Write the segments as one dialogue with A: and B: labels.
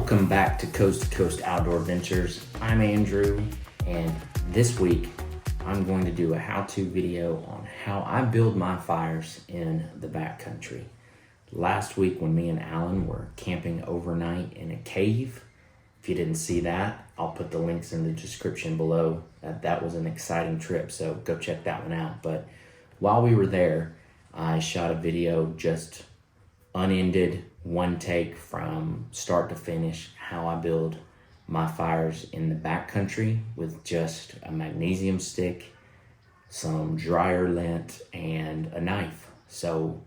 A: Welcome back to Coast Outdoor Adventures. I'm Andrew, and this week I'm going to do a how-to video on how I build my fires in the backcountry. Last week when me and Alan were camping overnight in a cave, if you didn't see that, I'll put the links in the description below. That was an exciting trip, so go check that one out. But while we were there, I shot a video, just unended, one take from start to finish, how I build my fires in the backcountry with just a magnesium stick, some dryer lint, and a knife. So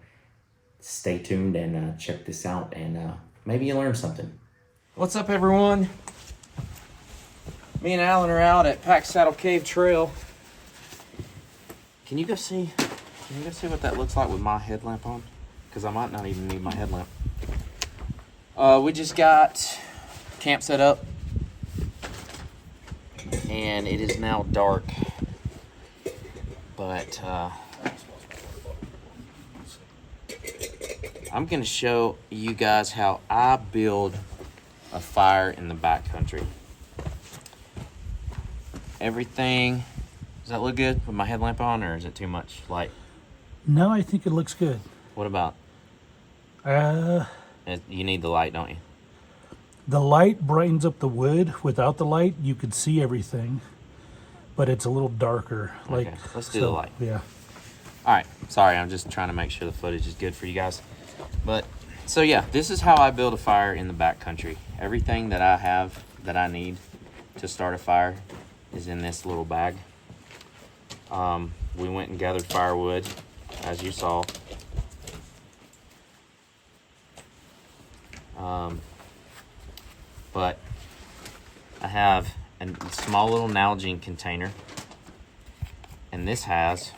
A: stay tuned and check this out, and maybe you learn something.
B: What's up, everyone? Me and Alan are out at Pack Saddle Cave Trail. Can you go see what that looks like with my headlamp on? Because I might not even need my headlamp. We just got camp set up, and it is now dark. But I'm gonna show you guys how I build a fire in the backcountry. Everything, does that look good with my headlamp on, or is it too much light?
C: No, I think it looks good.
B: What about? You need the light, don't you?
C: The light brightens up the wood. Without the light, you could see everything, but it's a little darker.
B: Okay, let's do the light.
C: Yeah.
B: All right, sorry, I'm just trying to make sure the footage is good for you guys. But, so yeah, this is how I build a fire in the backcountry. Everything that I have that I need to start a fire is in this little bag. We went and gathered firewood, as you saw. But I have a small little Nalgene container, and this has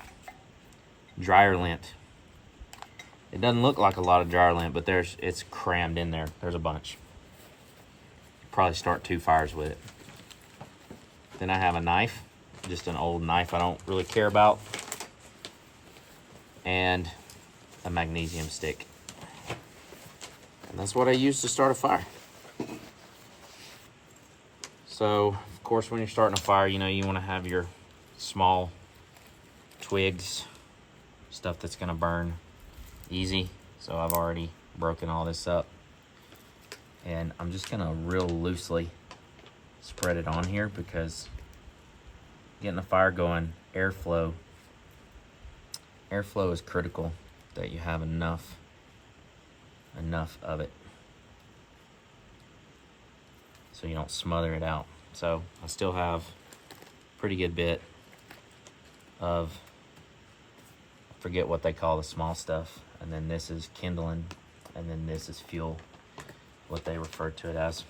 B: dryer lint. It doesn't look like a lot of dryer lint, but it's crammed in there. There's a bunch. Probably start 2 fires with it. Then I have a knife, just an old knife I don't really care about, and a magnesium stick. And that's what I use to start a fire. So, of course, when you're starting a fire, you know, you want to have your small twigs, stuff that's going to burn easy. So I've already broken all this up. And I'm just going to real loosely spread it on here, because getting the fire going, airflow is critical, that you have enough of it so you don't smother it out. So I still have a pretty good bit of, I forget what they call the small stuff, and then this is kindling, and then this is fuel, what they refer to it as.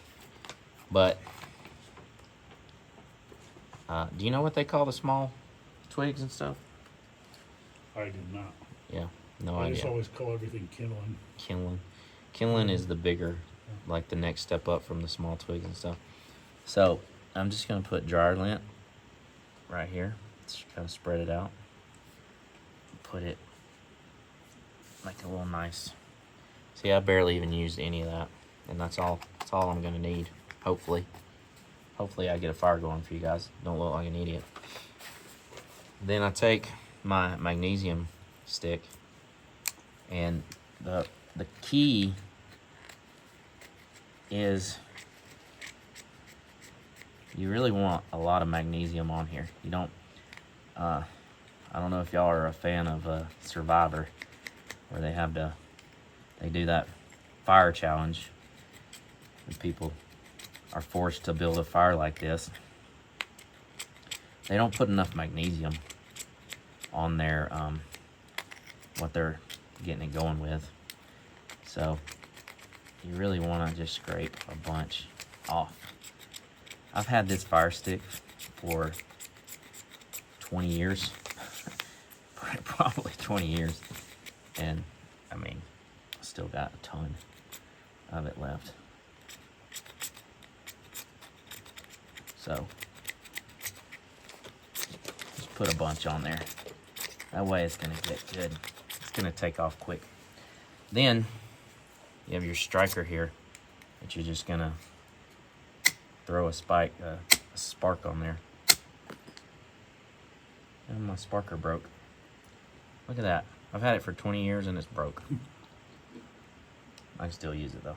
B: But do you know what they call the small twigs and stuff?
C: I did not.
B: Yeah, no
C: I
B: idea.
C: just always call everything kindling.
B: Kindling is the bigger, like the next step up from the small twigs and stuff. So I'm just gonna put dryer lint right here. Just kind of spread it out. Put it like a little nice. See, I barely even used any of that, and that's all I'm gonna need. Hopefully I get a fire going for you guys. Don't look like an idiot. Then I take my magnesium stick, and the key is you really want a lot of magnesium on here. You don't, I don't know if y'all are a fan of Survivor, where they do that fire challenge, and people are forced to build a fire like this. They don't put enough magnesium on their, what they're getting it going with. So you really want to just scrape a bunch off. I've had this fire stick for 20 years, probably 20 years, and I mean, still got a ton of it left. So just put a bunch on there. That way it's gonna get good. It's gonna take off quick. Then you have your striker here that you're just gonna throw a spark on there. And my sparker broke. Look at that. I've had it for 20 years and it's broke. I can still use it though.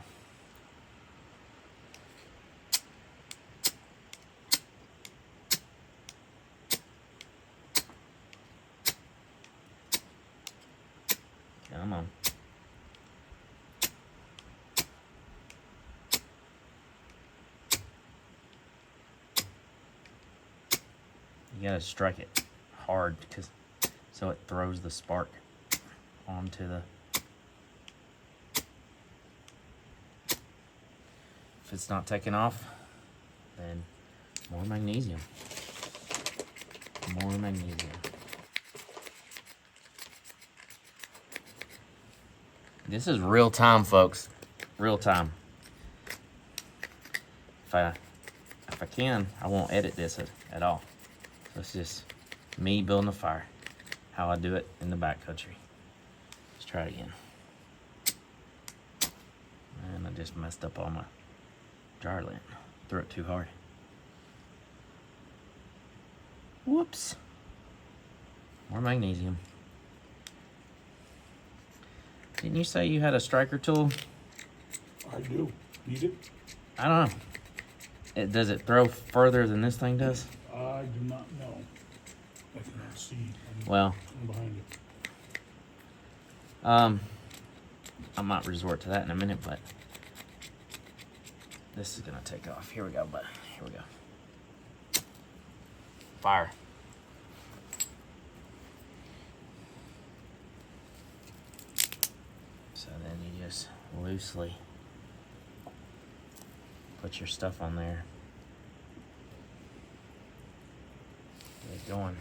B: Come on. You gotta strike it hard so it throws the spark onto the. If it's not taking off, then more magnesium. More magnesium. This is real time, folks. Real time. If I can, I won't edit this at all. So it's just me building a fire. How I do it in the backcountry. Let's try it again. And I just messed up all my dryer lint. Threw it too hard. Whoops. More magnesium. Didn't you say you had a striker tool?
C: I do. Need it?
B: I don't know. Does it throw further than this thing does?
C: I do not know. I cannot see.
B: Well,
C: I'm behind it.
B: I might resort to that in a minute, but this is gonna take off. Here we go, bud. Here we go. Fire. So then you just loosely put your stuff on there. Get it going.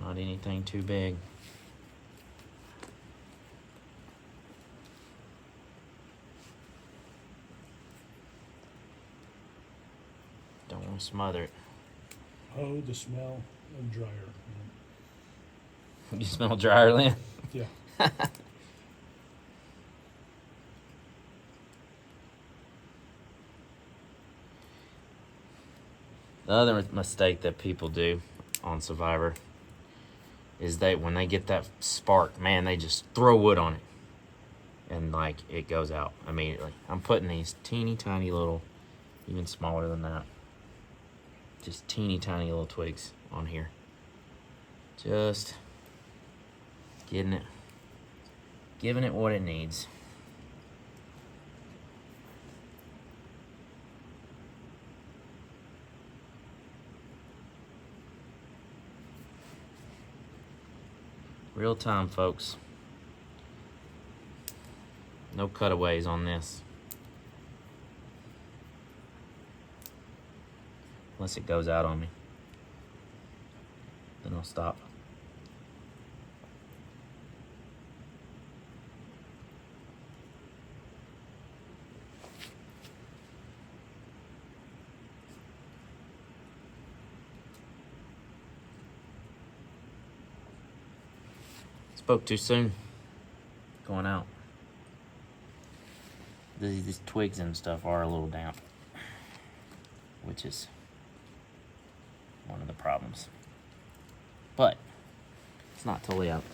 B: Not anything too big. Don't want to smother it.
C: Oh, the smell of dryer.
B: You smell dryer, Lynn?
C: Yeah.
B: The other mistake that people do on Survivor is when they get that spark, man, they just throw wood on it. And like it goes out immediately. I'm putting these teeny tiny little, even smaller than that, just teeny tiny little twigs on here. Just giving it what it needs. Real time, folks. No cutaways on this. Unless it goes out on me. Then I'll stop. Spoke too soon. Going out. These twigs and stuff are a little damp, which is one of the problems. But it's not totally out.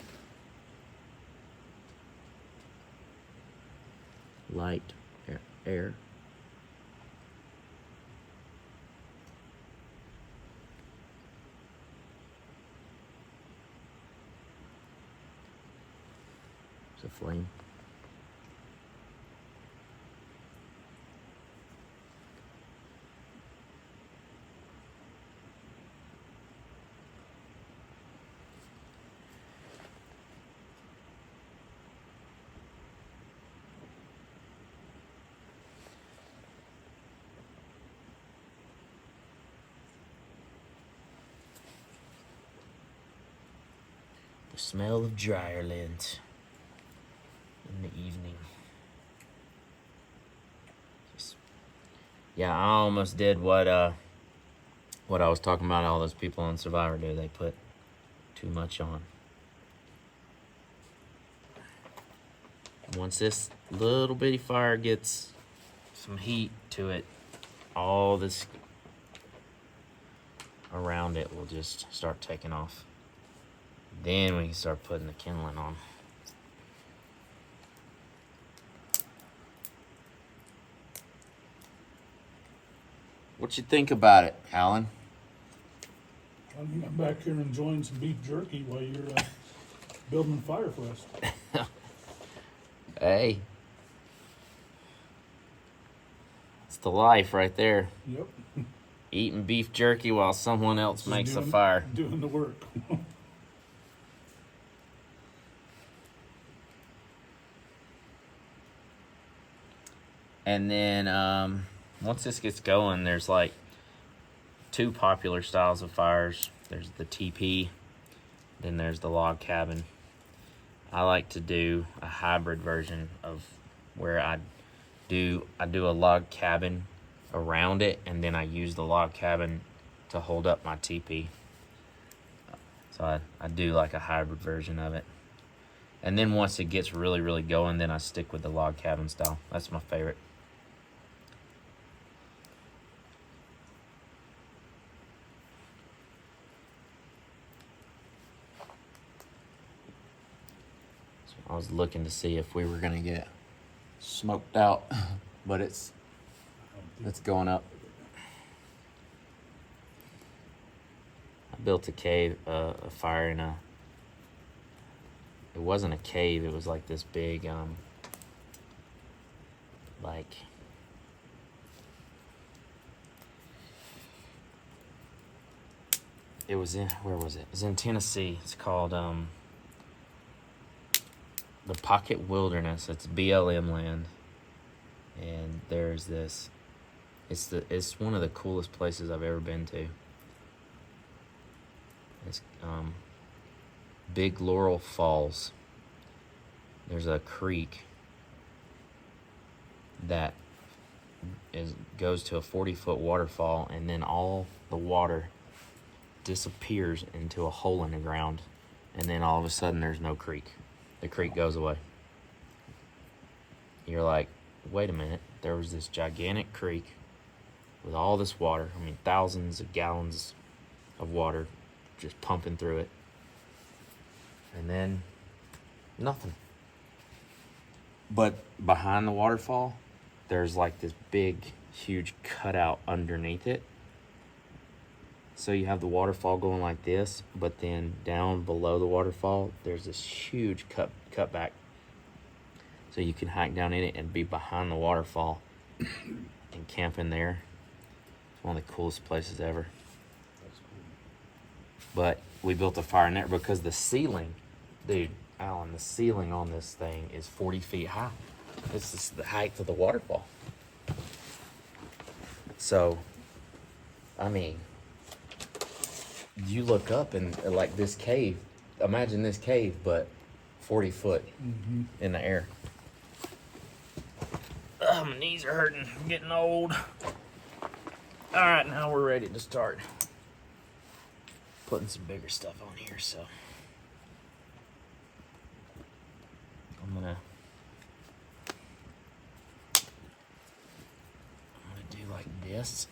B: Light, air. It's a flame. The smell of dryer lint in the evening. Yeah, I almost did what I was talking about all those people on Survivor do. They put too much on. Once this little bitty fire gets some heat to it, all this around it will just start taking off. Then we can start putting the kindling on. What you think about it, Alan?
C: I mean, I'm back here enjoying some beef jerky while you're building a fire for us.
B: Hey. It's the life right there.
C: Yep.
B: Eating beef jerky while someone else makes a
C: Doing-
B: fire.
C: Doing the work.
B: And then once this gets going, there's like two popular styles of fires. There's the TP, then there's the log cabin. I like to do a hybrid version of where I do a log cabin around it, and then I use the log cabin to hold up my TP. So I do like a hybrid version of it. And then once it gets really, really going, then I stick with the log cabin style. That's my favorite. So I was looking to see if we were gonna get smoked out, but it's going up. I built a cave, a fire in a. It wasn't a cave. It was like this big, like. It was in, where was it? It was in Tennessee. It's called the Pocket Wilderness. It's BLM land, and there's this. It's one of the coolest places I've ever been to. It's Big Laurel Falls. There's a creek that goes to a 40-foot waterfall, and then all the water disappears into a hole in the ground, and then all of a sudden there's no creek. The creek goes away. You're like, wait a minute, there was this gigantic creek with all this water, I mean thousands of gallons of water just pumping through it, and then nothing. But behind the waterfall, there's like this big, huge cutout underneath it. So you have the waterfall going like this, but then down below the waterfall, there's this huge cut back. So you can hike down in it and be behind the waterfall and camp in there. It's one of the coolest places ever.
C: That's cool.
B: But we built a fire in there because the ceiling, dude, Alan, the ceiling on this thing is 40 feet high. This is the height of the waterfall. So, I mean, you look up and like this cave, imagine this cave, but 40 foot in the air. My knees are hurting. I'm getting old. All right, now we're ready to start putting some bigger stuff on here. So I'm gonna do like this.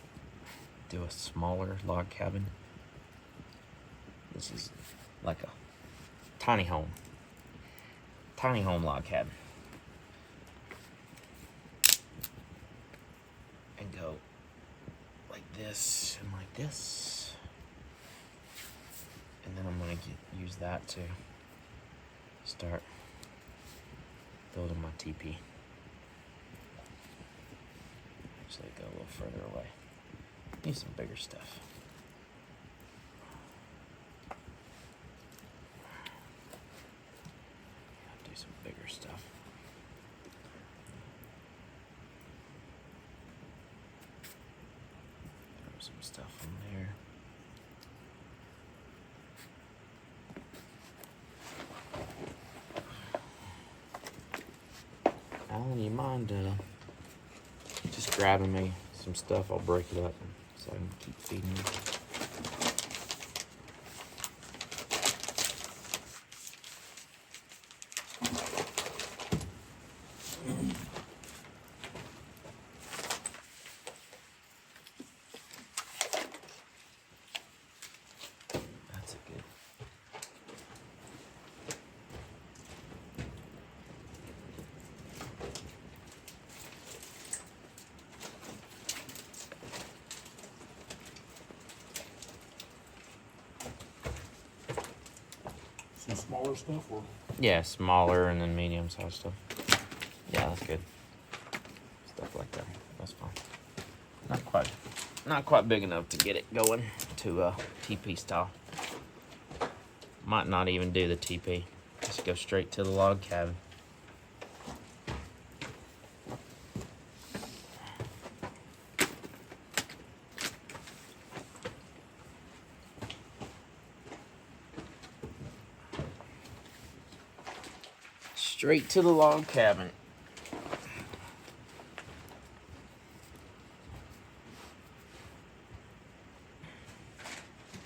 B: Do a smaller log cabin. This is like a tiny home log cabin. And go like this and like this. And then I'm gonna use that to start building my TP. Actually, go a little further away. Need some bigger stuff. Do some bigger stuff. Throw some stuff in there. Alan, you mind just grabbing me some stuff? I'll break it up so I can keep feeding you.
C: smaller stuff, or
B: Yeah, smaller and then medium sized stuff. Yeah, that's good. Stuff like that. That's fine. Not quite big enough to get it going to TP style. Might not even do the TP. Just go straight to the log cabin. Straight to the log cabin.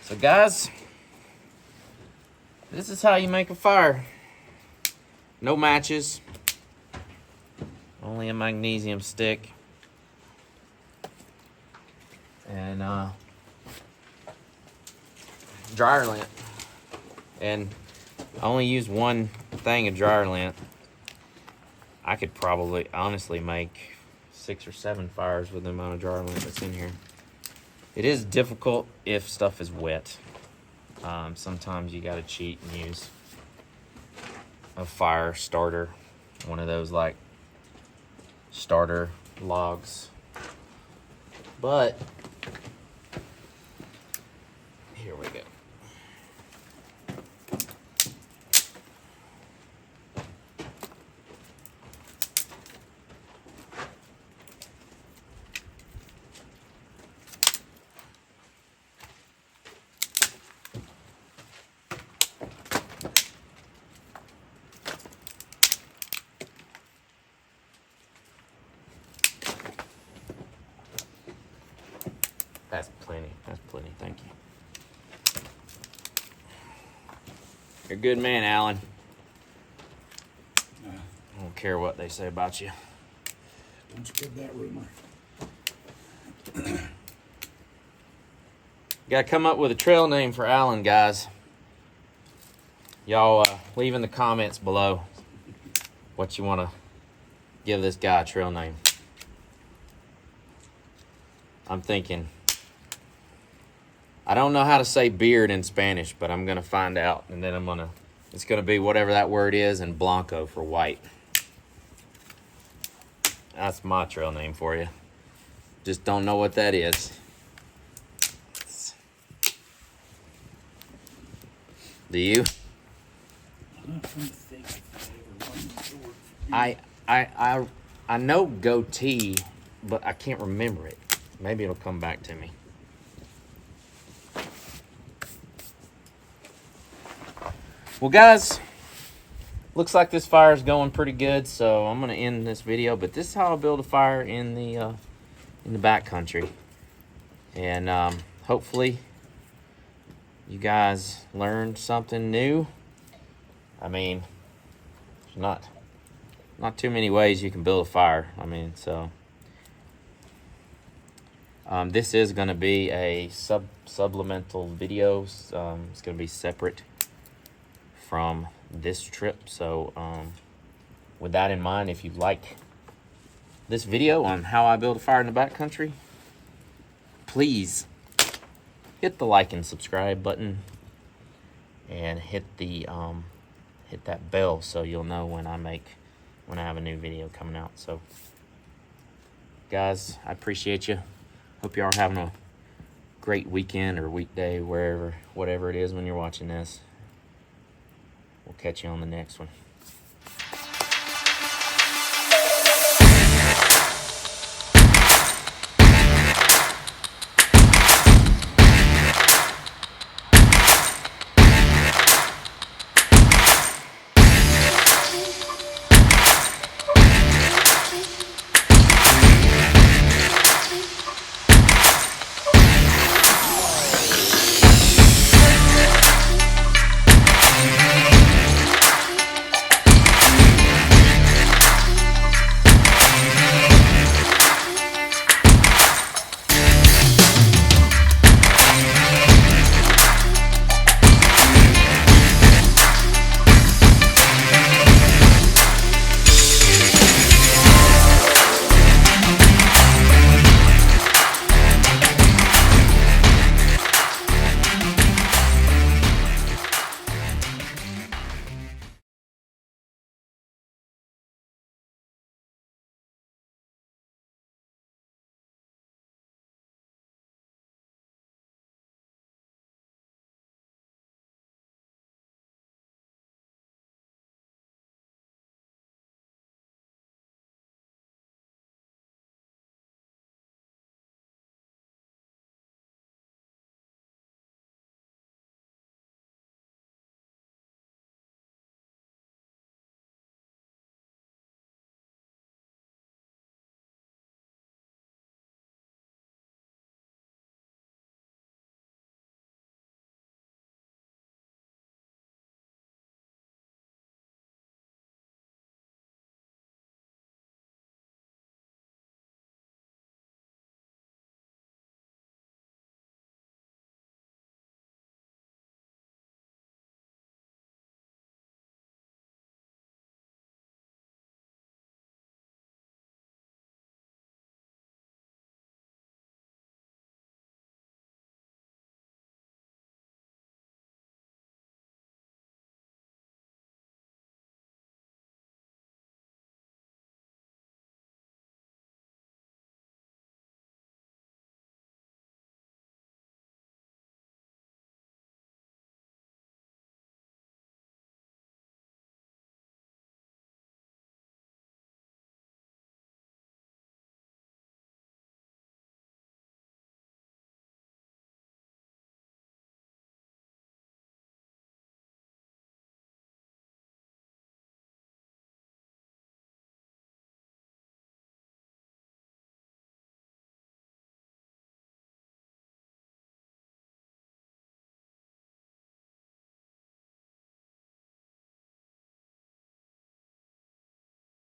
B: So guys, this is how you make a fire. No matches, only a magnesium stick, and dryer lint. And I only use one thing of dryer lint. I could probably honestly make 6 or 7 fires with the amount of dryer lint that's in here. It is difficult if stuff is wet. Sometimes you gotta cheat and use a fire starter, one of those like starter logs. But here we go. That's plenty. That's plenty. Thank you. You're a good man, Alan. I don't care what they say about you.
C: don't spread that rumor.
B: Gotta come up with a trail name for Alan, guys. Y'all leave in the comments below what you want to give this guy a trail name. I'm thinking, I don't know how to say beard in Spanish, but I'm gonna find out, and then it's gonna be whatever that word is, and blanco for white. That's my trail name for you. Just don't know what that is. Do you?
C: I'm trying to think if I ever won short.
B: I know goatee, but I can't remember it. Maybe it'll come back to me. Well, guys, looks like this fire is going pretty good, so I'm gonna end this video. But this is how I build a fire in the backcountry, and hopefully you guys learned something new. I mean, there's not too many ways you can build a fire. I mean, so this is going to be a supplemental video. It's going to be separate from this trip. So with that in mind, if you like this video on how I build a fire in the backcountry, please hit the like and subscribe button, and hit that bell so you'll know when I have a new video coming out. So guys, I appreciate you. Hope you are having a great weekend or weekday, whatever it is when you're watching this. We'll catch you on the next one.